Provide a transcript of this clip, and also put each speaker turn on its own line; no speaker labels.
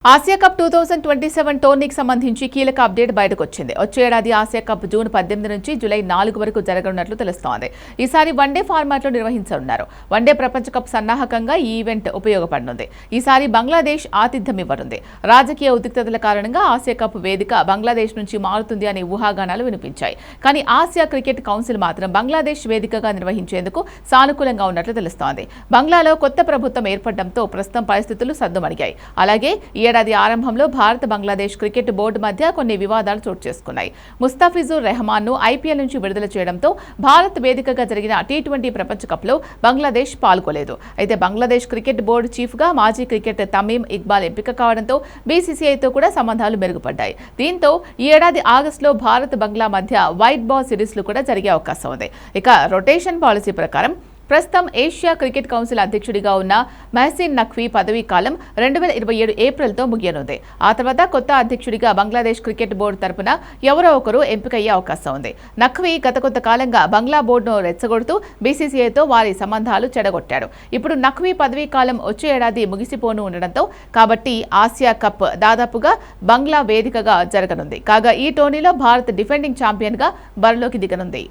Asia cup 2027 టోర్నీకి సంబంధించి కీలక update బయటకు వచ్చింది. వచ్చే ఏడాది ఆసియా కప్ జూన్ 18 నుంచి జూలై 4 వరకు జరగనున్నట్లు తెలుస్తోంది. ఈసారి వన్డే ఫార్మాట్లో నిర్వహించనున్నారు. వన్డే ప్రపంచ కప్ సన్నాహకంగా ఈ ఈవెంట్ ఉపయోగపడనుంది. ఈసారి బంగ్లాదేశ్ ఆతిథ్యం ఇవ్వనుంది. రాజకీయ ఉద్రిక్తతల కారణంగా ఆసియా కప్ వేదిక బంగ్లాదేశ్ నుంచి మారుతుంది అనే ఊహాగానాలు వినిపించాయి. కానీ ఆసియా క్రికెట్ కౌన్సిల్ మాత్రం బంగ్లాదేశ్ వేదికగా నిర్వహించేందుకు సానుకూలంగా ఉన్నట్లు తెలుస్తోంది. బంగ్లాలో కొత్త ప్రభుత్వం ఏర్పడడంతో ప్రస్తుతం పరిస్థితులు సద్దుమణిగాయి. అలాగే ఏడాది ఆరంభంలో భారత్ బంగ్లాదేశ్ క్రికెట్ బోర్డు మధ్య కొన్ని వివాదాలు చోటు చేసుకున్నాయి. ముస్తాఫిజుర్ రెహమాన్ను ఐపీఎల్ నుంచి విడుదల చేయడంతో భారత్ వేదికగా జరిగిన టీ20 ప్రపంచ కప్లో బంగ్లాదేశ్ పాల్గొలేదు. అయితే బంగ్లాదేశ్ క్రికెట్ బోర్డు చీఫ్గా మాజీ క్రికెటర్ తమీమ్ ఇక్బాల్ ఎంపిక కావడంతో బీసీసీఐతో కూడా సంబంధాలు మెరుగుపడ్డాయి. దీంతో ఈ ఏడాది ఆగస్టులో భారత్ బంగ్లా మధ్య వైట్ బాల్ సిరీస్లు కూడా జరిగే అవకాశం ఉంది. ఇక రొటేషన్ పాలసీ ప్రకారం ప్రస్తుతం ఏషియా క్రికెట్ కౌన్సిల్ అధ్యక్షుడిగా ఉన్న మెహసిన్ నఖ్వీ పదవీ కాలం 2027 ఏప్రిల్తో ముగియనుంది. ఆ తర్వాత కొత్త అధ్యక్షుడిగా బంగ్లాదేశ్ క్రికెట్ బోర్డు తరపున ఎవరో ఒకరు ఎంపికయ్యే అవకాశం ఉంది. నఖ్వీ గత కొంతకాలంగా బంగ్లా బోర్డును రెచ్చగొడుతూ బీసీసీఐతో వారి సంబంధాలు చెడగొట్టాడు. ఇప్పుడు నఖ్వీ పదవీ కాలం వచ్చే ఏడాది ముగిసిపోను ఉండడంతో కాబట్టి ఆసియా కప్ దాదాపుగా బంగ్లా వేదికగా జరగనుంది. కాగా ఈ టోర్నీలో భారత్ డిఫెండింగ్ ఛాంపియన్గా బరిలోకి దిగనుంది.